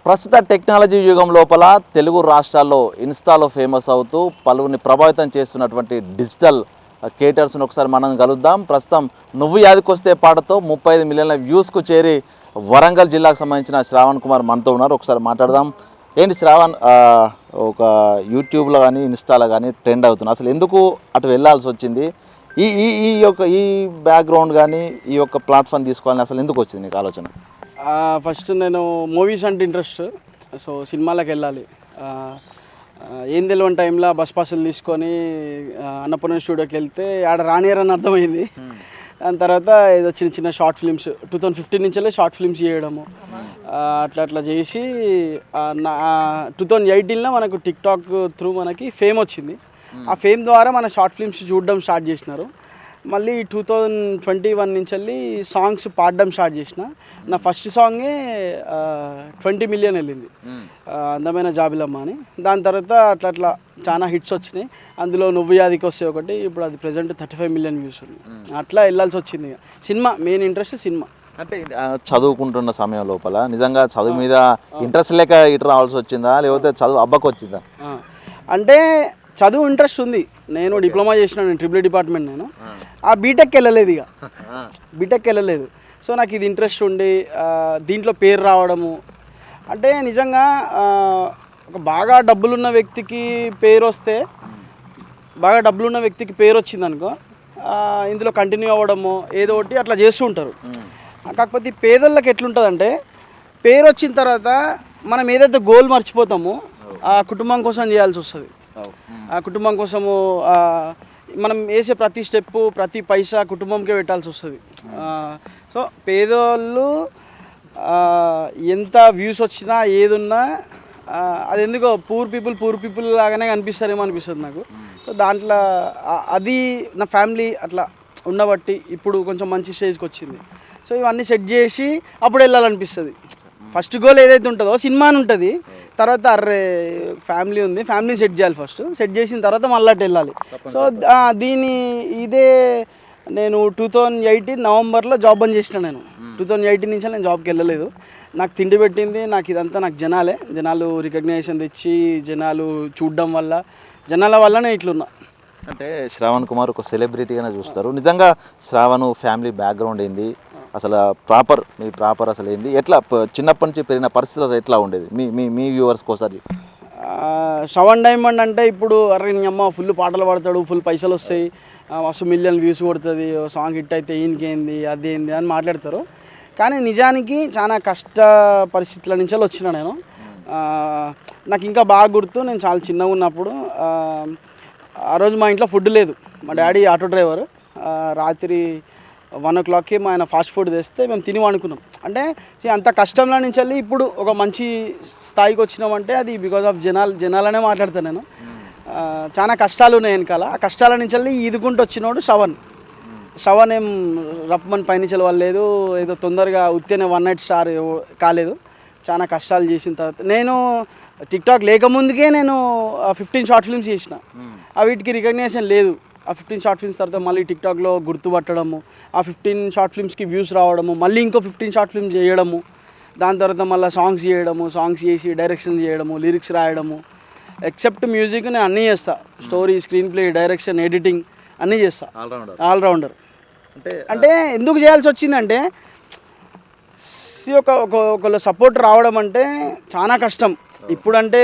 ప్రస్తుత టెక్నాలజీ యుగం లోపల తెలుగు రాష్ట్రాల్లో ఇన్స్టాలో ఫేమస్ అవుతూ పలువురిని ప్రభావితం చేస్తున్నటువంటి డిజిటల్ క్రియేటర్స్ని ఒకసారి మనం కలుద్దాం. ప్రస్తుతం నువ్వు యాదికొస్తే పాటతో 35 మిలియన్ల వ్యూస్కు చేరి వరంగల్ జిల్లాకు సంబంధించిన శ్రావణ్ కుమార్ మనతో ఉన్నారు. ఒకసారి మాట్లాడదాం. ఏంటి శ్రావణ్, ఒక యూట్యూబ్లో కానీ ఇన్స్టాలో కానీ ట్రెండ్ అవుతుంది, అసలు ఎందుకు అటు వెళ్ళాల్సి వచ్చింది? ఈ ఈ ఈ బ్యాక్గ్రౌండ్ కానీ ఈ యొక్క ప్లాట్ఫామ్ తీసుకోవాలని అసలు ఎందుకు వచ్చింది నీకు ఆలోచన? ఫస్ట్ నేను మూవీస్ అంటే ఇంట్రెస్ట్. సో సినిమాలకు వెళ్ళాలి. ఏం తెలియని టైంలో బస్ పాసులు తీసుకొని అన్నపూర్ణ స్టూడియోకి వెళ్తే ఆడ రానియరని అర్థమైంది. దాని తర్వాత ఏదో చిన్న చిన్న షార్ట్ ఫిల్మ్స్ 2015 నుంచే షార్ట్ ఫిల్మ్స్ చేయడము అట్లా చేసి 2018లో మనకు టిక్టాక్ త్రూ మనకి ఫేమ్ వచ్చింది. ఆ ఫేమ్ ద్వారా మన షార్ట్ ఫిల్మ్స్ చూడడం స్టార్ట్ చేసినారు. మళ్ళీ 2021 నుంచి వెళ్ళి సాంగ్స్ పాడడం స్టార్ట్ చేసిన. నా ఫస్ట్ సాంగే 20 మిలియన్ వెళ్ళింది, అందమైన జాబిలమ్మ అని. దాని తర్వాత అట్లా చాలా హిట్స్ వచ్చినాయి. అందులో నువ్వు యాదికి వస్తే ఒకటి, ఇప్పుడు అది ప్రెజెంట్ 35 మిలియన్ వ్యూస్ ఉంది. అట్లా వెళ్ళాల్సి వచ్చింది. Cinema main interest cinema. అంటే చదువుకుంటున్న సమయం లోపల నిజంగా చదువు మీద ఇంట్రెస్ట్ లేక ఇటు రావాల్సి వచ్చిందా, లేకపోతే చదువు అబ్బకు వచ్చిందా? అంటే చదువు ఇంట్రెస్ట్ ఉంది. నేను డిప్లొమా చేసిన, నేను ట్రిపుల్ డిపార్ట్మెంట్. నేను ఆ బీటెక్కి వెళ్ళలేదు, ఇక బీటెక్కి వెళ్ళలేదు. సో నాకు ఇది ఇంట్రెస్ట్ ఉండి దీంట్లో పేరు రావడము అంటే నిజంగా ఒక బాగా డబ్బులున్న వ్యక్తికి పేరు వస్తే, బాగా డబ్బులున్న వ్యక్తికి పేరు వచ్చింది అనుకో, ఇందులో కంటిన్యూ అవ్వడము ఏదో ఒకటి అట్లా చేస్తూ ఉంటారు. కాకపోతే పేదోళ్ళకి ఎట్లుంటుందంటే, పేరు వచ్చిన తర్వాత మనం ఏదైతే గోల్ మర్చిపోతామో ఆ కుటుంబం కోసం చేయాల్సి వస్తుంది. ఆ కుటుంబం కోసము మనం వేసే ప్రతి స్టెప్పు ప్రతి పైసా కుటుంబంకే పెట్టాల్సి వస్తుంది. సో పేదోళ్ళు ఎంత వ్యూస్ వచ్చినా ఏదున్నా అది ఎందుకో పూర్ పీపుల్ లాగానే కనిపిస్తారేమో అనిపిస్తుంది నాకు. సో దాంట్లో అది నా ఫ్యామిలీ అట్లా ఉండబట్టి ఇప్పుడు కొంచెం మంచి స్టేజ్కి వచ్చింది. సో ఇవన్నీ సెట్ చేసి అప్పుడు వెళ్ళాలనిపిస్తుంది. ఫస్ట్ గోల్ ఏదైతే ఉంటుందో సినిమా అని ఉంటుంది, తర్వాత అర్రే ఫ్యామిలీ ఉంది, ఫ్యామిలీ సెట్ చేయాలి. ఫస్ట్ సెట్ చేసిన తర్వాత మళ్ళీ అటు వెళ్ళాలి. సో ఇదే నేను 2018 నవంబర్లో జాబ్ బంద్ చేసిన. నేను 2018 నుంచి నేను జాబ్కి వెళ్ళలేదు. నాకు తిండి పెట్టింది, నాకు ఇదంతా నాకు జనాలు రికగ్నైజేషన్ తెచ్చి జనాలు చూడడం వల్ల, జనాల వల్లనే ఇట్లున్నా. అంటే శ్రావణ్ కుమార్ ఒక సెలబ్రిటీగానే చూస్తారు. నిజంగా శ్రావణ్ ఫ్యామిలీ బ్యాక్గ్రౌండ్ ఏంది, అసలు మీ ప్రాపర్ అసలు ఏంది, ఎట్లా చిన్నప్పటి నుంచి పెరిగిన పరిస్థితులు ఎట్లా ఉండేది మీ వ్యూవర్స్కి ఒకసారి? శ్రవణ్ డైమండ్ అంటే ఇప్పుడు అరే నీ అమ్మ ఫుల్ పాటలు పాడతాడు, ఫుల్ పైసలు వస్తాయి, మస్తు మిలియన్ వ్యూస్ కొడుతుంది, సాంగ్ హిట్ అయితే ఈయనకేంది అదేంది అని మాట్లాడతారు. కానీ నిజానికి చాలా కష్ట పరిస్థితుల నుంచి వచ్చిన నేను. నాకు ఇంకా బాగా గుర్తు, నేను చాలా చిన్నగా ఉన్నప్పుడు ఆ రోజు మా ఇంట్లో ఫుడ్ లేదు. మా డాడీ ఆటో డ్రైవర్. రాత్రి 1 o'clockకి మా ఆయన ఫాస్ట్ ఫుడ్ తెస్తే మేము తిని వండుకున్నాం. అంటే అంత కష్టంలో నుంచి వెళ్ళి ఇప్పుడు ఒక మంచి స్థాయికి వచ్చినామంటే అది బికాజ్ ఆఫ్ జనాలనే మాట్లాడతాను నేను. చాలా కష్టాలు ఉన్నాయి వెనకాల. ఆ కష్టాల నుంచి వెళ్ళి ఈదుకుంటూ వచ్చినోడు శ్రవణ్ ఏం రప్పమని పైనుంచి వెళ్ళలేదు, ఏదో తొందరగా ఉత్తేనే 1 night స్టార్ కాలేదు. చాలా కష్టాలు చేసిన తర్వాత నేను టిక్టాక్ లేకముందుకే నేను 15 షార్ట్ ఫిల్మ్స్ చేసిన. వీటికి రికగ్నేషన్ లేదు. ఆ 15 షార్ట్ ఫిల్మ్స్ తర్వాత మళ్ళీ టిక్టాక్లో గుర్తుపట్టడము, ఆ 15 షార్ట్ ఫిల్మ్స్కి వ్యూస్ రావడము, మళ్ళీ ఇంకో 15 షార్ట్ ఫిల్మ్స్ చేయడము, దాని తర్వాత మళ్ళీ సాంగ్స్ చేయడము, సాంగ్స్ చేసి డైరెక్షన్ చేయడము, లిరిక్స్ రాయడము, ఎక్సెప్ట్ మ్యూజిక్ నేను అన్నీ చేస్తా. Story, screen play, direction, editing అన్నీ చేస్తా. ఆల్రౌండర్. అంటే ఎందుకు చేయాల్సి వచ్చిందంటే ఒకళ్ళ సపోర్ట్ రావడం అంటే చాలా కష్టం. ఇప్పుడంటే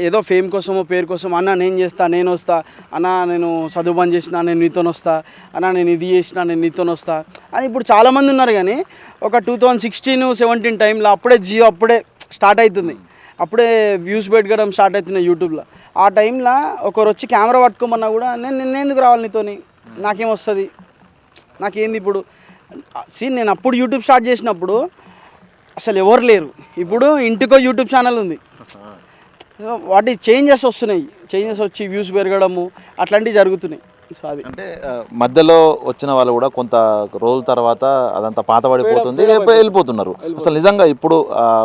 ఏదో ఫేమ్ కోసమో పేరు కోసం, అన్న నేను చేస్తా, నేను వస్తా, అన్న నేను చదువు బంద్ చేసిన, నేను నీతో వస్తా, అన్న నేను ఇది చేసిన, నేను నీతో వస్తా అని ఇప్పుడు చాలామంది ఉన్నారు. కానీ ఒక 2016-17 టైంలో అప్పుడే జియో అప్పుడే స్టార్ట్ అవుతుంది, అప్పుడే వ్యూస్ పెట్టుకోవడం స్టార్ట్ అవుతున్నాయి యూట్యూబ్లో. ఆ టైంలో ఒకరు వచ్చి కెమెరా పట్టుకోమన్నా కూడా నేను ఎందుకు రావాలి నీతోని, నాకేం వస్తుంది, నాకేంది ఇప్పుడు నేను అప్పుడు యూట్యూబ్ స్టార్ట్ చేసినప్పుడు అసలు ఎవరు లేరు. ఇప్పుడు ఇంటికో యూట్యూబ్ ఛానల్ ఉంది. సో వాటి చేంజెస్ వస్తున్నాయి, చేంజెస్ వచ్చి వ్యూస్ పెరగడము అట్లాంటివి జరుగుతున్నాయి. సో అది అంటే మధ్యలో వచ్చిన వాళ్ళు కూడా కొంత రోజుల తర్వాత అదంతా పాత పడిపోతుంది, వెళ్ళిపోతున్నారు. అసలు నిజంగా ఇప్పుడు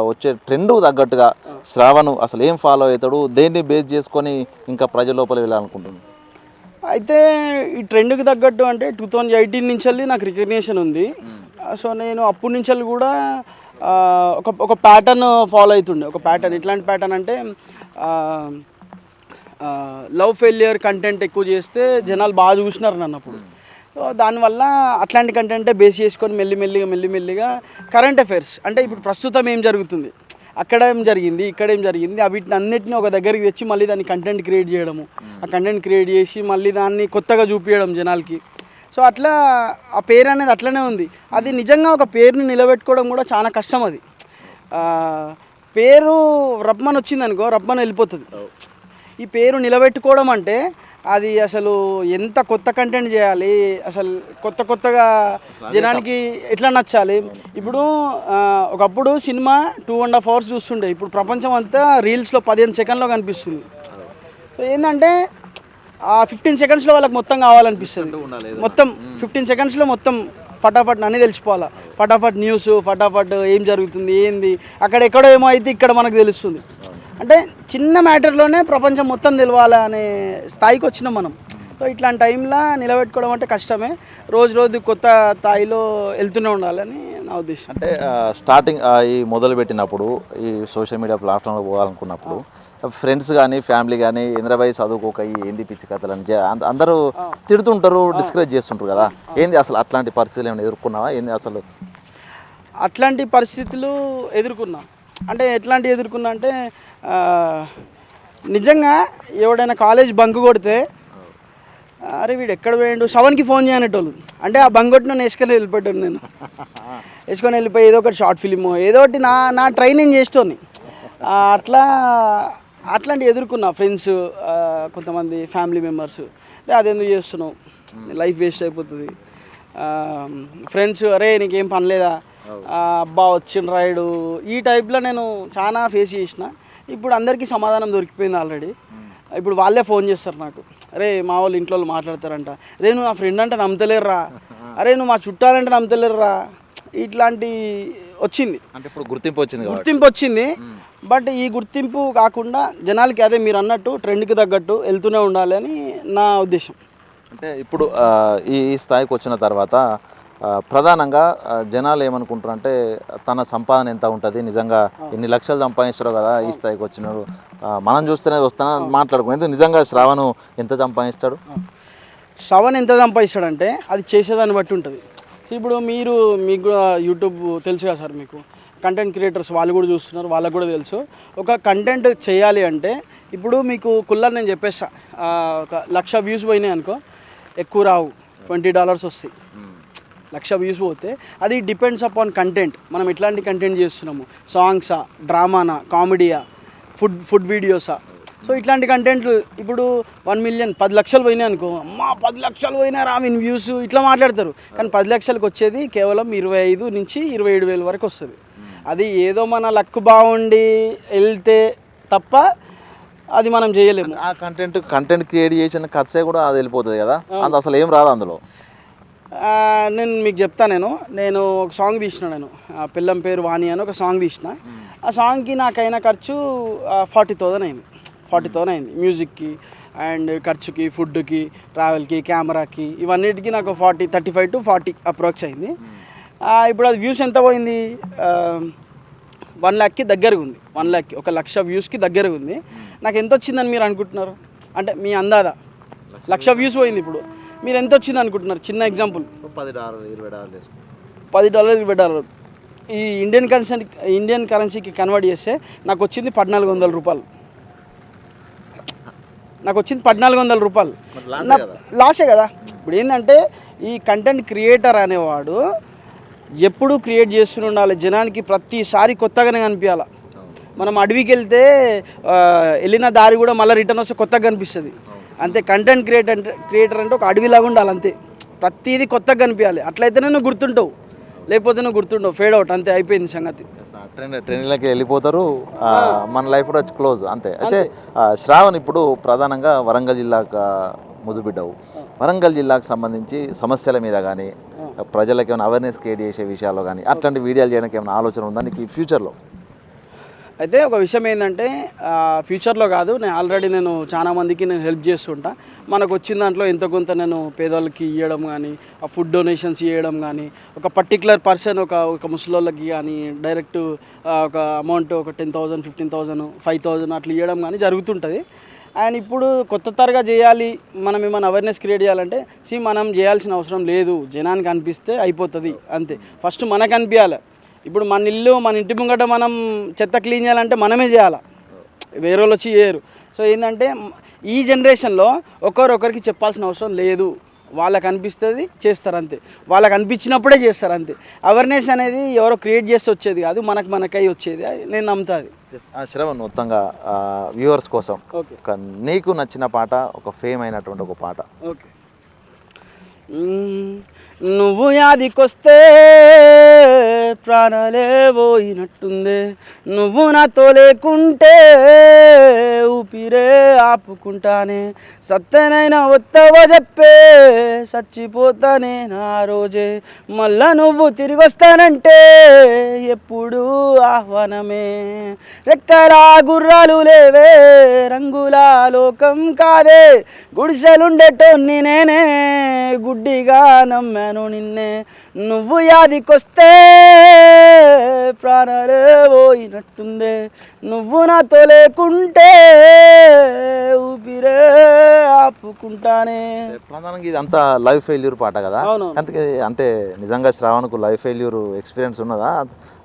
వచ్చే ట్రెండ్ తగ్గట్టుగా శ్రావణ్ అసలు ఏం ఫాలో అవుతాడు, దేన్ని బేస్ చేసుకొని ఇంకా ప్రజల లోపల వెళ్ళాలనుకుంటున్నాడు? అయితే ఈ ట్రెండ్కి తగ్గట్టు అంటే 2018 నుంచి నాకు రికగ్నేషన్ ఉంది. సో నేను అప్పటి నుంచి కూడా ఒక ప్యాటర్న్ ఫాలో అవుతుండే. ఒక ప్యాటర్న్ ఎట్లాంటి ప్యాటర్న్ అంటే లవ్ ఫెయిలియర్ కంటెంట్ ఎక్కువ చేస్తే జనాలు బాగా చూసినారు నన్ను అప్పుడు. సో దానివల్ల అట్లాంటి కంటెంటే బేస్ చేసుకొని మెల్లిమెల్లిగా కరెంట్ అఫైర్స్ అంటే ఇప్పుడు ప్రస్తుతం ఏం జరుగుతుంది, అక్కడ ఏం జరిగింది, ఇక్కడ ఏం జరిగింది, వీటిని అన్నిటిని ఒక దగ్గరికి తెచ్చి మళ్ళీ దాన్ని కంటెంట్ క్రియేట్ చేయడము, ఆ కంటెంట్ క్రియేట్ చేసి మళ్ళీ దాన్ని కొత్తగా చూపించడం జనాలకి. సో అట్లా ఆ పేరు అనేది అట్లనే ఉంది. అది నిజంగా ఒక పేరుని నిలబెట్టుకోవడం కూడా చాలా కష్టం. అది పేరు రప్మన్ వచ్చిందనుకో రప్మన్ వెళ్ళిపోతుంది. ఈ పేరు నిలబెట్టుకోవడం అంటే అది అసలు ఎంత కొత్త కంటెంట్ చేయాలి, అసలు కొత్తగా జనానికి ఎట్లా నచ్చాలి. ఇప్పుడు ఒకప్పుడు సినిమా 2.5 hours చూస్తుండే, ఇప్పుడు ప్రపంచం అంతా రీల్స్లో 15 సెకండ్లో కనిపిస్తుంది. సో ఏంటంటే ఆ 15 సెకండ్స్లో వాళ్ళకి మొత్తం కావాలనిపిస్తుంది. మొత్తం 15 సెకండ్స్లో మొత్తం ఫటాఫట్ అన్నీ తెలిసిపోవాలా, ఫటాఫట్ న్యూస్, ఫటాఫట్ ఏం జరుగుతుంది ఏంది, అక్కడ ఎక్కడో ఏమో అయితే ఇక్కడ మనకు తెలుస్తుంది. అంటే చిన్న మ్యాటర్లోనే ప్రపంచం మొత్తం తెలవాలా అనే స్థాయికి వచ్చినాం మనం. సో ఇట్లాంటి టైంలో నిలబెట్టుకోవడం అంటే కష్టమే. రోజు కొత్త స్థాయిలో వెళ్తూనే ఉండాలని నా ఉద్దేశం. అంటే స్టార్టింగ్ ఈ మొదలుపెట్టినప్పుడు ఈ సోషల్ మీడియా ప్లాట్ఫామ్లో పోవాలనుకున్నప్పుడు ఫ్రెండ్స్ కానీ ఫ్యామిలీ కానీ ఇంద్రబాయి చదువుకోక ఏంది పిచ్చి కథలు అని అందరూ తిడుతుంటారు, డిస్కరేజ్ చేస్తుంటారు కదా. ఏంది అసలు అట్లాంటి పరిస్థితులు ఏమైనా ఎదుర్కొన్నావా? ఏంది అసలు అట్లాంటి పరిస్థితులు ఎదుర్కొన్నా అంటే ఎట్లాంటివి ఎదుర్కొన్నా అంటే నిజంగా ఎవడైనా కాలేజ్ బంక్ కొడితే అరే వీడు ఎక్కడ పోయాడు శవన్కి ఫోన్ చేయనట్టోళ్ళు. అంటే ఆ బంక్ కొట్టిన వేసుకొని వెళ్ళిపోయాడు. నేను వేసుకొని వెళ్ళిపోయి ఏదో ఒకటి షార్ట్ ఫిలిము ఏదో ఒకటి నా ట్రైనింగ్ చేసేటోని. అట్లాంటివి ఎదుర్కొన్నా. ఫ్రెండ్స్, కొంతమంది ఫ్యామిలీ మెంబర్స్ అదెందుకు చేస్తున్నావు, లైఫ్ వేస్ట్ అయిపోతుంది. ఫ్రెండ్స్ అరే నీకేం పని లేదా, అబ్బా వచ్చిన రాయుడు, ఈ టైప్లో నేను చాలా ఫేస్ చేసిన. ఇప్పుడు అందరికీ సమాధానం దొరికిపోయింది ఆల్రెడీ. ఇప్పుడు వాళ్ళే ఫోన్ చేస్తారు నాకు, అరే మా వాళ్ళు ఇంట్లో వాళ్ళు మాట్లాడతారంట, రే నువ్వు నా ఫ్రెండ్ అంటే నమ్మతలేరురా, అరే నువ్వు మా చుట్టాలంటే నమ్మతలేరురా. ఇట్లాంటి వచ్చింది. అంటే ఇప్పుడు గుర్తింపు వచ్చింది. బట్ ఈ గుర్తింపు కాకుండా జనాలకి అదే మీరు అన్నట్టు ట్రెండ్కి తగ్గట్టు వెళ్తూనే ఉండాలి అని నా ఉద్దేశం. అంటే ఇప్పుడు ఈ స్థాయికి వచ్చిన తర్వాత ప్రధానంగా జనాలు ఏమనుకుంటారు అంటే తన సంపాదన ఎంత ఉంటుంది, నిజంగా ఎన్ని లక్షలు సంపాదిస్తారో కదా ఈ స్థాయికి వచ్చినారు, మనం చూస్తేనే వస్తానని మాట్లాడుకునేది. నిజంగా శ్రావణ్ ఎంత సంపాదిస్తాడు? శ్రవణ్ ఎంత సంపాదిస్తాడంటే అది చేసేదాన్ని బట్టి ఉంటుంది. ఇప్పుడు మీకు యూట్యూబ్ తెలుసు కదా సార్, మీకు కంటెంట్ క్రియేటర్స్ వాళ్ళు కూడా చూస్తున్నారు, వాళ్ళకు కూడా తెలుసు. ఒక కంటెంట్ చేయాలి అంటే ఇప్పుడు మీకు కుల్లా నేను చెప్పేస్తా, 1,00,000 వ్యూస్ పోయినాయి అనుకో, ఎక్కువ రావు, $20 వస్తాయి. 1,00,000 వ్యూస్ పోతే అది డిపెండ్స్ అపాన్ కంటెంట్. మనం ఎట్లాంటి కంటెంట్ చేస్తున్నాము, సాంగ్సా, డ్రామానా, కామెడీయా, ఫుడ్ వీడియోసా. సో ఇట్లాంటి కంటెంట్లు ఇప్పుడు 1 million 10 లక్షలు పోయినాయి అనుకో, అమ్మా 10 లక్షలు పోయినారా మీన్ వ్యూస్ ఇట్లా మాట్లాడతారు. కానీ 10 లక్షలకు వచ్చేది కేవలం 25 నుంచి 27,000 వరకు వస్తుంది. అది ఏదో మన లక్ బాగుండి వెళ్తే తప్ప అది మనం చేయలేము. ఆ కంటెంట్ క్రియేట్ చేసిన ఖర్చే కూడా అది వెళ్ళిపోతుంది కదా, అంత అసలు ఏం రాదు అందులో. నేను మీకు చెప్తా, నేను ఒక సాంగ్ తీసిన, నేను పిల్లం పేరు వాణి అని ఒక సాంగ్ తీసిన. ఆ సాంగ్కి నాకైన ఖర్చు 40,000 అయింది. 40,000 అయింది మ్యూజిక్కి అండ్ ఖర్చుకి, ఫుడ్కి, ట్రావెల్కి, కెమెరాకి, ఇవన్నిటికీ నాకు 35 to 40 అప్రోక్స్ అయింది. ఇప్పుడు అది వ్యూస్ ఎంత పోయింది, 1 lakhకి దగ్గరగా ఉంది. 1 lakh 1,00,000 వ్యూస్కి దగ్గరగా ఉంది. నాకు ఎంత వచ్చిందని మీరు అనుకుంటున్నారు? అంటే మీ అందాదా 1,00,000 వ్యూస్ పోయింది. ఇప్పుడు మీరు ఎంత వచ్చింది అనుకుంటున్నారు? చిన్న ఎగ్జాంపుల్, $10 $20 ఈ ఇండియన్ కరెన్సీకి కన్వర్ట్ చేస్తే నాకు వచ్చింది 1,400 రూపాయలు. నాకు వచ్చింది 1,400 రూపాయలు. లాసే కదా. ఇప్పుడు ఏంటంటే ఈ కంటెంట్ క్రియేటర్ అనేవాడు ఎప్పుడూ క్రియేట్ చేస్తూనే ఉండాలి. జనానికి ప్రతిసారి కొత్తగానే కనిపించాలి. మనం అడవికి వెళ్తే వెళ్ళిన దారి కూడా మళ్ళీ రిటర్న్ వస్తే కొత్తగా కనిపిస్తుంది. అంతే కంటెంట్ క్రియేటర్ అంటే ఒక అడవిలాగా ఉండాలి. అంతే ప్రతిదీ కొత్తగా కనిపించాలి. అట్లయితేనే నువ్వు గుర్తుంటావు, లేకపోతే నువ్వు గుర్తుండవు, ఫేడ్ అవుట్, అంతే అయిపోయింది సంగతి. ట్రైన్లకి వెళ్ళిపోతారు, మన లైఫ్ కూడా క్లోజ్ అంతే. అయితే శ్రావణ్ ఇప్పుడు ప్రధానంగా వరంగల్ జిల్లాకు ముద్దుబిడ్డవు. వరంగల్ జిల్లాకు సంబంధించి సమస్యల మీద కానీ ప్రజలకు ఏమైనా అవేర్నెస్ క్రియేట్ చేసే విషయాల్లో కానీ అట్లాంటి వీడియోలు చేయడానికి ఏమైనా ఆలోచన ఉందా నీకు ఈ ఫ్యూచర్లో? అయితే ఒక విషయం ఏంటంటే ఫ్యూచర్లో కాదు, నేను చాలా మందికి నేను హెల్ప్ చేస్తుంటా. మనకు వచ్చిన దాంట్లో ఎంతో కొంత నేను పేదవాళ్ళకి ఇవ్వడం కానీ, ఆ ఫుడ్ డొనేషన్స్ ఇవ్వడం కానీ, ఒక పర్టికులర్ పర్సన్ ఒక ముసలోళ్ళకి కానీ డైరెక్ట్ ఒక అమౌంట్ ఒక 10,000 15,000 5,000 అట్లా ఇవ్వడం కానీ జరుగుతుంటుంది. అండ్ ఇప్పుడు కొత్త తరగా చేయాలి, మనం ఏమైనా అవేర్నెస్ క్రియేట్ చేయాలంటే మనం చేయాల్సిన అవసరం లేదు, జనానికి అనిపిస్తే అయిపోతుంది అంతే. ఫస్ట్ మనకు అనిపించాలి. ఇప్పుడు మన ఇల్లు మన ఇంటి ముంగట మనం చెత్త క్లీన్ చేయాలంటే మనమే చేయాలి, వేరే వాళ్ళు వచ్చి చేయరు. సో ఏంటంటే ఈ జనరేషన్లో ఒకరికి చెప్పాల్సిన అవసరం లేదు, వాళ్ళకి అనిపిస్తుంది చేస్తారు అంతే, వాళ్ళకి అనిపించినప్పుడే చేస్తారు అంతే. అవేర్నెస్ అనేది ఎవరో క్రియేట్ చేసి వచ్చేది కాదు, మనకై వచ్చేది, నేను నమ్ముతుంది. శ్రవణ్, మొత్తంగా వ్యూవర్స్ కోసం ఓకే, ఒక నీకు నచ్చిన పాట, ఒక ఫేమ్ అయినటువంటి ఒక పాట. ఓకే. నువ్వు యాదికొస్తే ప్రాణాలే పోయినట్టుందే, నువ్వు నాతో లేకుంటే ఊపిరే ఆపుకుంటానే, సత్తనైనా వత్తవో చెప్పే చచ్చిపోతానే నా రోజే, మళ్ళా నువ్వు తిరిగి వస్తానంటే ఎప్పుడు ఆహ్వానమే, రెక్కలా గుర్రాలు లేవే రంగుల లోకం కాదే, గుడిసెలుండేటోన్ని నేనే గుడ్డిగా నమ్మాను నిన్నే, నువ్వు యాదికొస్తే ప్రాణాలే పోయినట్టుందే, నువ్వు నాతో లేకుంటే ఊపిరే ఆపుకుంటానే. ప్రధానంగా ఇది అంతా లైఫ్ ఫెయిల్యూర్ పాట కదా, అవును. అందుకే అంటే నిజంగా శ్రావణ్కు లైఫ్ ఫెయిల్యూర్ ఎక్స్పీరియన్స్ ఉన్నదా?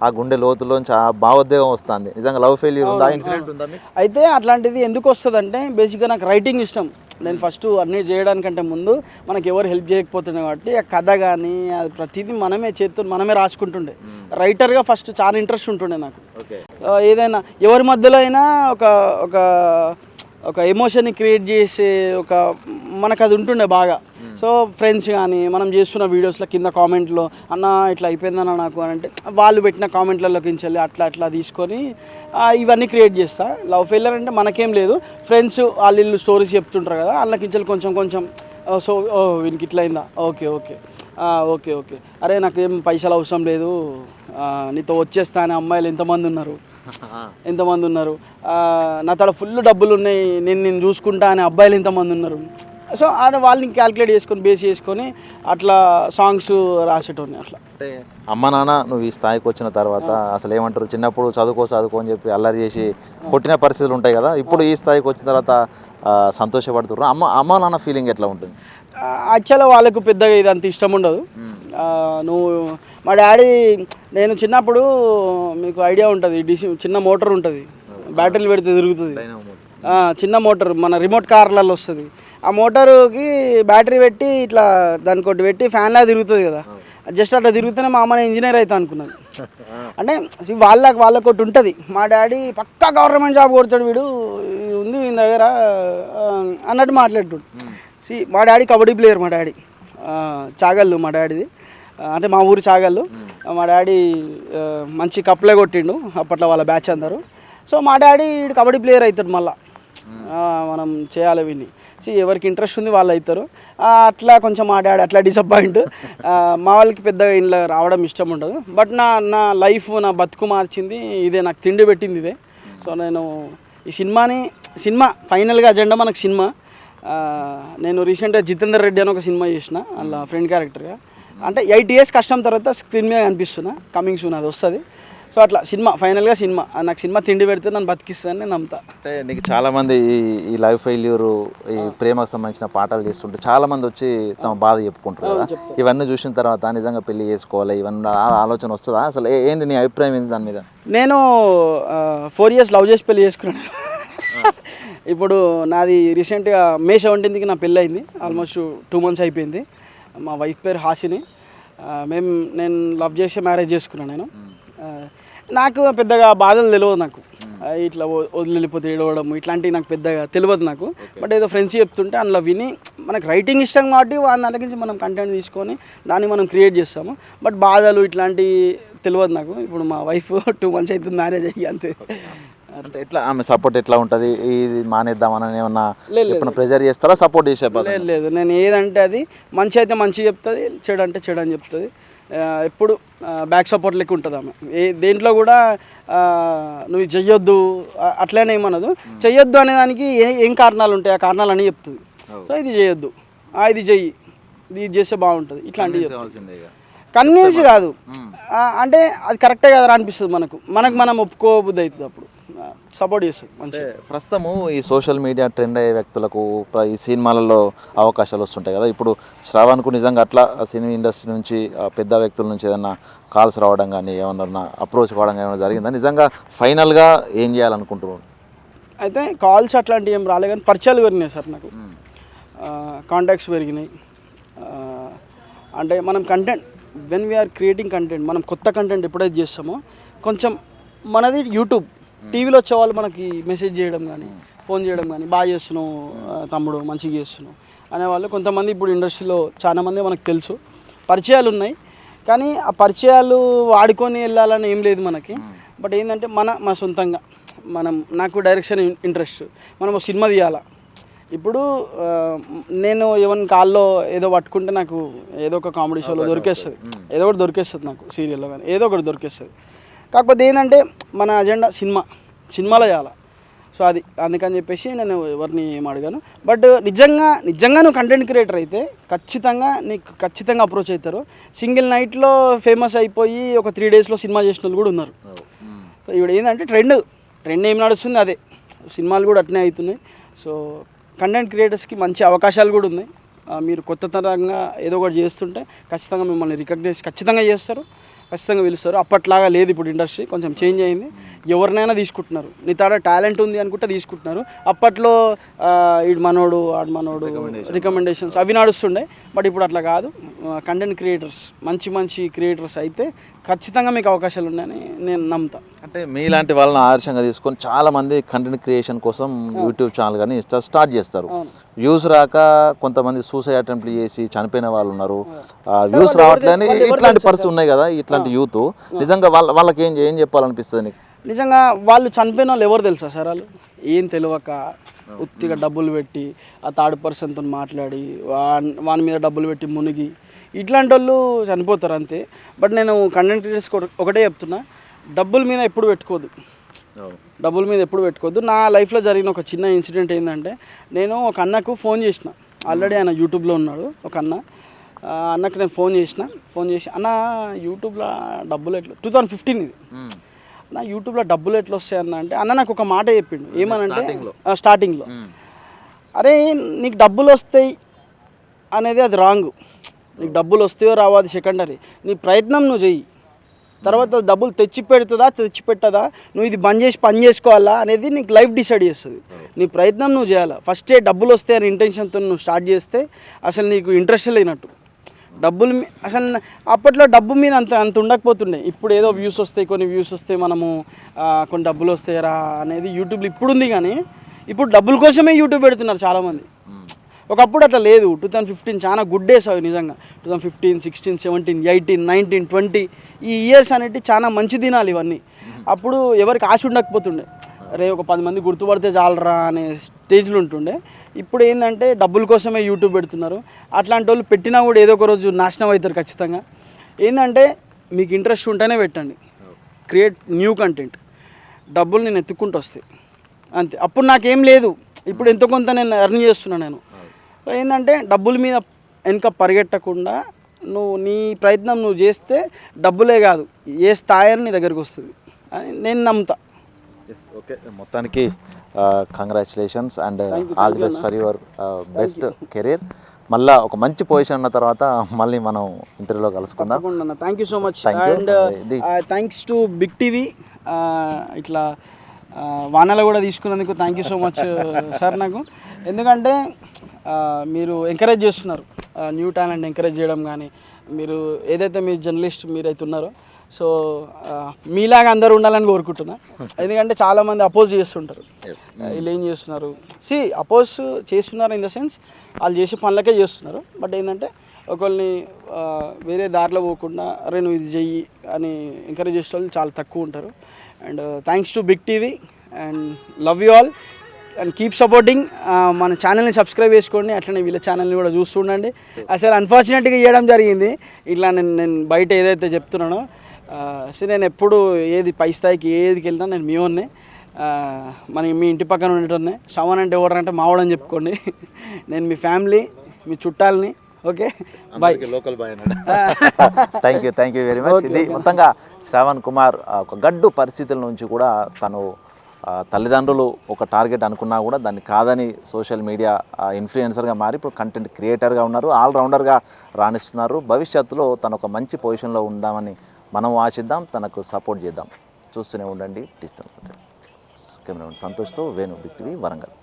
ఆ గుండె లోతులోంచి ఆ భావోద్వేగం వస్తుంది, నిజంగా లవ్ ఫెయిల్యూర్ ఉందా, ఇన్సిడెంట్ ఉందా? అయితే అట్లాంటిది ఎందుకు వస్తుంది అంటే బేసిక్గా నాకు రైటింగ్ ఇష్టం. నేను ఫస్ట్ అన్నీ చేయడానికంటే ముందు మనకి ఎవరు హెల్ప్ చేయకపోతుండే కాబట్టి ఆ కథ కానీ అది ప్రతిదీ మనమే రాసుకుంటుండే. రైటర్గా ఫస్ట్ చాలా ఇంట్రెస్ట్ ఉంటుండే నాకు. ఏదైనా ఎవరి మధ్యలో అయినా ఒక ఒక ఒక ఎమోషన్ని క్రియేట్ చేసే ఒక మనకు అది ఉంటుండే బాగా. సో ఫ్రెండ్స్ కానీ మనం చేస్తున్న వీడియోస్లో కింద కామెంట్లో అన్న ఇట్లా అయిపోయిందన్న నాకు అని అంటే వాళ్ళు పెట్టిన కామెంట్లలోకి వెళ్ళి అట్లా తీసుకొని ఇవన్నీ క్రియేట్ చేస్తా. లవ్ ఫెయిల్యూర్ అంటే మనకేం లేదు, ఫ్రెండ్స్ వాళ్ళు స్టోరీస్ చెప్తుంటారు కదా, వాళ్ళకి కొంచెం సో వీనికి ఇట్లా అయిందా, ఓకే ఓకే ఓకే ఓకే అరే నాకేం పైసలు అవసరం లేదు, నీతో వచ్చేస్తా అనే అమ్మాయిలు ఎంతమంది ఉన్నారు, నా తడ ఫుల్ డబ్బులు ఉన్నాయి, నేను చూసుకుంటా అనే అబ్బాయిలు ఎంతమంది ఉన్నారు. సో వాళ్ళని క్యాలిక్యులేట్ చేసుకొని బేస్ చేసుకొని అట్లా సాంగ్స్ రాసేటోని. అట్లా అంటే అమ్మ నాన్న నువ్వు ఈ స్థాయికి వచ్చిన తర్వాత అసలు ఏమంటారు, చిన్నప్పుడు చదువుకో అని చెప్పి అల్లరి చేసి కొట్టిన పరిస్థితులు ఉంటాయి కదా, ఇప్పుడు ఈ స్థాయికి వచ్చిన తర్వాత సంతోషపడుతున్నారు, అమ్మ నాన్న ఫీలింగ్ ఎట్లా ఉంటుంది? యాక్చువల్గా వాళ్ళకు పెద్దగా ఇది అంత ఇష్టం ఉండదు. మా డాడీ, నేను చిన్నప్పుడు మీకు ఐడియా ఉంటుంది, చిన్న మోటార్ ఉంటుంది, బ్యాటరీలు పెడితే తిరుగుతుంది, చిన్న మోటార్ మన రిమోట్ కార్లలో వస్తుంది, ఆ మోటారుకి బ్యాటరీ పెట్టి ఇట్లా దానికి ఒకటి పెట్టి ఫ్యాన్లా తిరుగుతుంది కదా, జస్ట్ అట్లా తిరుగుతూనే మా అమ్మ ఇంజనీర్ అవుతా అనుకున్నాను. అంటే వాళ్ళకి ఒకటి ఉంటుంది, మా డాడీ పక్కా గవర్నమెంట్ జాబ్ కొడతాడు వీడు, ఉంది వీని దగ్గర అన్నట్టు మాట్లాడుతాడు. మా డాడీ కబడ్డీ ప్లేయర్, మా డాడీ చాగళ్ళు, మా డాడీది అంటే మా ఊరు చాగళ్ళు. మా డాడీ మంచి కప్పులే కొట్టిండు అప్పట్లో వాళ్ళ బ్యాచ్ అందరూ. సో మా డాడీ కబడ్డీ ప్లేయర్ అవుతాడు, మళ్ళీ మనం చేయాలి విని. ఎవరికి ఇంట్రెస్ట్ ఉంది వాళ్ళు అవుతారు. అట్లా కొంచెం మా డాడీ అట్లా డిసప్పాయింట్. మా వాళ్ళకి పెద్దగా ఇంట్లో రావడం ఇష్టం ఉండదు. బట్ నా లైఫ్, నా బతుకు మార్చింది ఇదే, నాకు తిండి పెట్టింది ఇదే. సో నేను ఈ సినిమా ఫైనల్గా అజెండా మనకు సినిమా. నేను రీసెంట్గా జితేందర్ రెడ్డి అని ఒక సినిమా చేసిన, అలా ఫ్రెండ్ క్యారెక్టర్గా. అంటే 8 years కష్టం తర్వాత స్క్రీన్ మీద కనిపిస్తున్నా, కమింగ్ సూన్ అది వస్తుంది. సో అట్లా ఫైనల్గా నాకు సినిమా తిండి పెడితే నన్ను బతికిస్తాను నేను నమ్ముతా. అంటే నీకు చాలామంది ఈ లైఫ్ ఫెయిల్యూర్, ఈ ప్రేమకు సంబంధించిన పాటలు చేస్తుంటే చాలామంది వచ్చి తమ బాధ చెప్పుకుంటారు కదా, ఇవన్నీ చూసిన తర్వాత నిజంగా పెళ్లి చేసుకోవాలి ఇవన్నీ ఆలోచన వస్తుందా? అసలు ఏంటి నీ అభిప్రాయం ఏంటి దాని మీద? నేను 4 years లవ్ చేసి పెళ్లి చేసుకున్నాను. ఇప్పుడు నాది రీసెంట్గా May 17th నా పెళ్ళి అయింది, ఆల్మోస్ట్ 2 months అయిపోయింది. మా వైఫ్ పేరు హాసిని. నేను లవ్ చేసి మ్యారేజ్ చేసుకున్నాను. నేను నాకు పెద్దగా బాధలు తెలియదు, నాకు ఇట్లా వదిలిపోతే ఏడవడం ఇట్లాంటివి నాకు పెద్దగా తెలియదు నాకు. బట్ ఏదో ఫ్రెండ్స్ చెప్తుంటే అందులో విని మనకు రైటింగ్ ఇష్టం కాబట్టి దాని నుంచి మనం కంటెంట్ తీసుకొని దాన్ని మనం క్రియేట్ చేస్తాము. బట్ బాధలు ఇట్లాంటివి తెలియదు నాకు. ఇప్పుడు మా వైఫ్ 2 months అవుతుంది మ్యారేజ్ అయ్యి, అంతే. అంటే ఎట్లా ఆమె సపోర్ట్ ఎట్లా ఉంటుంది? ఇది మానేద్దామని ఏమన్నా ఎప్పుడన్నా ప్రెజర్ చేస్తారా, సపోర్ట్ చేసే? లేదు, నేను ఏదంటే అది మంచి అయితే మంచి చెప్తుంది, చెడు అంటే చెడు అని చెప్తుంది. ఎప్పుడు బ్యాక్ సపోర్ట్ లెక్క ఉంటుంది ఆమె. దేంట్లో కూడా నువ్వు ఇది చెయ్యొద్దు అట్లనే ఏమన్నదు. చెయ్యొద్దు అనేదానికి ఏం కారణాలు ఉంటాయి, ఆ కారణాలు అని చెప్తుంది. సో ఇది చేయొద్దు, ఇది చెయ్యి, ఇది చేస్తే బాగుంటుంది, ఇట్లాంటివి చెప్తుంది. కన్విన్స్ కాదు అంటే అది కరెక్టే కదా అనిపిస్తుంది మనం ఒప్పుకోబుద్ధి అవుతుంది, అప్పుడు సపోర్ట్ చేస్తుంది మంచిగా. ప్రస్తుతము ఈ సోషల్ మీడియా ట్రెండ్ అయ్యే వ్యక్తులకు ఈ సినిమాలలో అవకాశాలు వస్తుంటాయి కదా. ఇప్పుడు శ్రావణ్కు నిజంగా అట్లా సినిమా ఇండస్ట్రీ నుంచి పెద్ద వ్యక్తుల నుంచి ఏదన్నా కాల్స్ రావడం కానీ ఏమన్నా అప్రోచ్ కావడం కానీ ఏమైనా జరిగిందా? నిజంగా ఫైనల్గా ఏం చేయాలనుకుంటున్నాను? అయితే కాల్స్ అట్లాంటివి ఏం రాలే, కానీ పరిచయాలు పెరిగినాయి సార్ నాకు, కాంటాక్ట్స్ పెరిగినాయి. అంటే మనం content when we are creating content, మనం కొత్త కంటెంట్ ఎప్పుడైతే చేస్తామో కొంచెం మనది యూట్యూబ్, టీవీలో వచ్చే వాళ్ళు మనకి మెసేజ్ చేయడం కానీ ఫోన్ చేయడం కానీ బాగా చేస్తున్నావు తమ్ముడు, మంచిగా చేస్తున్నావు అనేవాళ్ళు కొంతమంది ఇప్పుడు ఇండస్ట్రీలో చాలామంది మనకు తెలుసు, పరిచయాలు ఉన్నాయి. కానీ ఆ పరిచయాలు వాడుకొని వెళ్ళాలని ఏం లేదు మనకి. బట్ ఏంటంటే మన సొంతంగా నాకు డైరెక్షన్ ఇంట్రెస్ట్, మనం సినిమా తీయాలా. ఇప్పుడు నేను ఎవరిని కాల్లో ఏదో పట్టుకుంటే నాకు ఏదో ఒక కామెడీ షోలో దొరికేస్తుంది, ఏదో ఒకటి దొరికేస్తుంది, నాకు సీరియల్లో కానీ ఏదో ఒకటి దొరికేస్తుంది. కాకపోతే ఏంటంటే మన అజెండా సినిమాలో చేయాలి. సో అది అందుకని చెప్పేసి నేను ఎవరిని ఏం అడిగాను. బట్ నిజంగా నువ్వు కంటెంట్ క్రియేటర్ అయితే ఖచ్చితంగా అప్రోచ్ అవుతారు. సింగిల్ నైట్లో ఫేమస్ అయిపోయి ఒక 3 డేస్లో సినిమా చేసిన వాళ్ళు కూడా ఉన్నారు. సో ఇప్పుడు ఏంటంటే ట్రెండ్ ఏం నడుస్తుంది అదే, సినిమాలు కూడా అట్నే అవుతున్నాయి. సో కంటెంట్ క్రియేటర్స్కి మంచి అవకాశాలు కూడా ఉన్నాయి. మీరు కొత్త తరంగా ఏదో ఒకటి చేస్తుంటే ఖచ్చితంగా మిమ్మల్ని రికగ్నైజ్ ఖచ్చితంగా చేస్తారు, ఖచ్చితంగా పిలుస్తారు. అప్పట్లాగా లేదు, ఇప్పుడు ఇండస్ట్రీ కొంచెం చేంజ్ అయింది. ఎవరినైనా తీసుకుంటున్నారు, నీ తాడ టాలెంట్ ఉంది అనుకుంటే తీసుకుంటున్నారు. అప్పట్లో ఈడు మనోడు ఆడు మనోడు రికమెండేషన్స్ అవి నడుస్తుండే. బట్ ఇప్పుడు అట్లా కాదు, కంటెంట్ క్రియేటర్స్ మంచి క్రియేటర్స్ అయితే ఖచ్చితంగా మీకు అవకాశాలు ఉన్నాయని నేను నమ్ముతా. అంటే మీలాంటి వాళ్ళని ఆదర్శంగా తీసుకొని చాలామంది కంటెంట్ క్రియేషన్ కోసం యూట్యూబ్ ఛానల్ కానీ స్టార్ట్ చేస్తారు. వ్యూస్ రాక కొంతమంది సూసైడ్ అటెంప్ట్లు చేసి చనిపోయిన వాళ్ళు ఉన్నారు, వ్యూస్ రావట్లేని ఇట్లాంటి పరిస్థితి ఉన్నాయి కదా. ఇట్లాంటి యూత్ నిజంగా వాళ్ళకి ఏం చెప్పాలనిపిస్తుంది నీకు? నిజంగా వాళ్ళు చనిపోయిన వాళ్ళు ఎవరు తెలుసా సార్? వాళ్ళు ఏం తెలియక ఉత్తిగా డబ్బులు పెట్టి ఆ థర్డ్ పర్సన్తో మాట్లాడి వాని మీద డబ్బులు పెట్టి మునిగి ఇట్లాంటి వాళ్ళు చనిపోతారు అంతే. బట్ నేను కంటెంట్ క్రియేటర్స్ ఒకటే చెప్తున్నా, డబ్బుల మీద ఎప్పుడు పెట్టుకోవద్దు. నా లైఫ్లో జరిగిన ఒక చిన్న ఇన్సిడెంట్ ఏంటంటే, నేను ఒక అన్నకు ఫోన్ చేసిన, ఆల్రెడీ ఆయన యూట్యూబ్లో ఉన్నాడు ఒక అన్నకు నేను ఫోన్ చేసి అన్న యూట్యూబ్లో డబ్బులు ఎట్లా 2015 ఇది నా యూట్యూబ్లో డబ్బులు ఎట్లా వస్తాయి అంటే అన్న నాకు ఒక మాట చెప్పిండు. ఏమనంటే స్టార్టింగ్లో, అరే నీకు డబ్బులు వస్తాయి అనేది అది రాంగ్. నీకు డబ్బులు వస్తాయో రావో అది సెకండరీ. నీ ప్రయత్నం నువ్వు చెయ్యి, తర్వాత డబ్బులు తెచ్చిపెట్టదా, నువ్వు ఇది బంద్ చేసి పని చేసుకోవాలా అనేది నీకు లైఫ్ డిసైడ్ చేస్తుంది. నీ ప్రయత్నం నువ్వు చేయాలి. ఫస్టే డబ్బులు వస్తాయి అని ఇంటెన్షన్తో నువ్వు స్టార్ట్ చేస్తే అసలు నీకు ఇంట్రెస్ట్ లేనట్టు. అసలు అప్పట్లో డబ్బు మీద అంత ఉండకపోతుండే. ఇప్పుడు ఏదో కొన్ని వ్యూస్ వస్తాయి, మనము కొన్ని డబ్బులు వస్తాయరా అనేది యూట్యూబ్లో ఇప్పుడు ఉంది. కానీ ఇప్పుడు డబ్బుల కోసమే యూట్యూబ్ పెడుతున్నారు చాలామంది. ఒకప్పుడు అట్లా లేదు. 2015 చాలా గుడ్ డేస్ అవి నిజంగా. 2015, 16, 17, 18, 19, 20 ఈ ఇయర్స్ అనేవి చాలా మంచి దినాలు ఇవన్నీ. అప్పుడు ఎవరికి ఆశ ఉండకపోతుండే, రే ఒక 10 మంది గుర్తుపడితే చాలరా అనే స్టేజ్లో ఉంటుండే. ఇప్పుడు ఏంటంటే డబ్బుల కోసమే యూట్యూబ్ పెడుతున్నారు. అట్లాంటి వాళ్ళు పెట్టినా కూడా ఏదో ఒక రోజు నాశనం అవుతారు ఖచ్చితంగా. ఏంటంటే మీకు ఇంట్రెస్ట్ ఉంటేనే పెట్టండి, క్రియేట్ న్యూ కంటెంట్. డబ్బులు నేను ఎత్తుక్కుంటూ వస్తాయి అంతే. అప్పుడు నాకేం లేదు, ఇప్పుడు ఎంతో కొంత నేను ఎర్న్ చేస్తున్నాను. నేను ఏంటంటే డబ్బుల మీద వెనక పరిగెట్టకుండా నీ ప్రయత్నం నువ్వు చేస్తే డబ్బులే కాదు ఏ స్థాయి నీ దగ్గరికి వస్తుంది అని నేను నమ్ముతా. ఓకే, మొత్తానికి congratulations and all the best for your best career. మళ్ళీ ఒక మంచి పొజిషన్ ఉన్న తర్వాత మళ్ళీ మనం ఇంటర్వ్యూలో కలుసుకుందాం. Thank you so much and thanks to Big TV. ఇట్లా వానలు కూడా తీసుకున్నందుకు thank you so much sir నాకు. ఎందుకంటే మీరు ఎంకరేజ్ చేస్తున్నారు, న్యూ టాలెంట్ ఎంకరేజ్ చేయడం కానీ, మీరు ఏదైతే మీ జర్నలిస్ట్ మీరైతే ఉన్నారో, సో మీలాగా అందరూ ఉండాలని కోరుకుంటున్నా. ఎందుకంటే చాలామంది అపోజ్ చేస్తుంటారు, వీళ్ళు ఏం చేస్తున్నారు, అపోజ్ చేస్తున్నారు ఇన్ ద సెన్స్ వాళ్ళు చేసే పనులకే చేస్తున్నారు. బట్ ఏంటంటే ఒకళ్ళని వేరే దారిలో పోకుండా అరే నువ్వు ఇది చెయ్యి అని ఎంకరేజ్ చేసే వాళ్ళు చాలా తక్కువ ఉంటారు. And thanks to Big TV and love you all. And keep supporting. మన ఛానల్ని సబ్స్క్రైబ్ చేసుకోండి, అట్లనే వీళ్ళ ఛానల్ని కూడా చూస్తుండండి. అసలు అన్ఫార్చునేట్గా చేయడం జరిగింది ఇట్లా. నేను బయట ఏదైతే చెప్తున్నానో అసలు నేను ఎప్పుడు ఏది పై స్థాయికి ఏదికి వెళ్ళినా నేను మీ వాడిని, మీ ఇంటి పక్కన ఉండేటోనే. శ్రవణ్ అంటే ఎవరంటే మావాడని చెప్పుకోండి. నేను మీ ఫ్యామిలీ, మీ చుట్టాలని. Okay, bye. లోకల్ బాయ్ అన్నాడు. Thank you very much. ఇది మొత్తంగా శ్రావణ్ కుమార్ ఒక గడ్డు పరిస్థితుల నుంచి కూడా తను తల్లిదండ్రులు ఒక టార్గెట్ అనుకున్నా కూడా దాన్ని కాదని సోషల్ మీడియా ఇన్ఫ్లుయెన్సర్గా మారి ఇప్పుడు కంటెంట్ క్రియేటర్గా ఉన్నారు, ఆల్రౌండర్గా రాణిస్తున్నారు. భవిష్యత్తులో తను ఒక మంచి పొజిషన్లో ఉందామని మనం ఆశిద్దాం, తనకు సపోర్ట్ చేద్దాం. చూస్తూనే ఉండండి డిజిటల్ కంటెంట్. కెమెరామెన్ సంతోష్తో Venu, big TV, Warangal.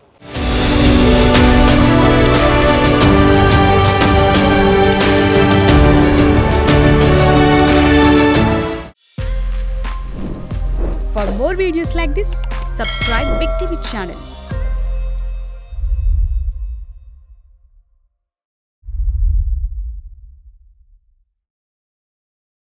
For more videos like this, subscribe Big TV channel.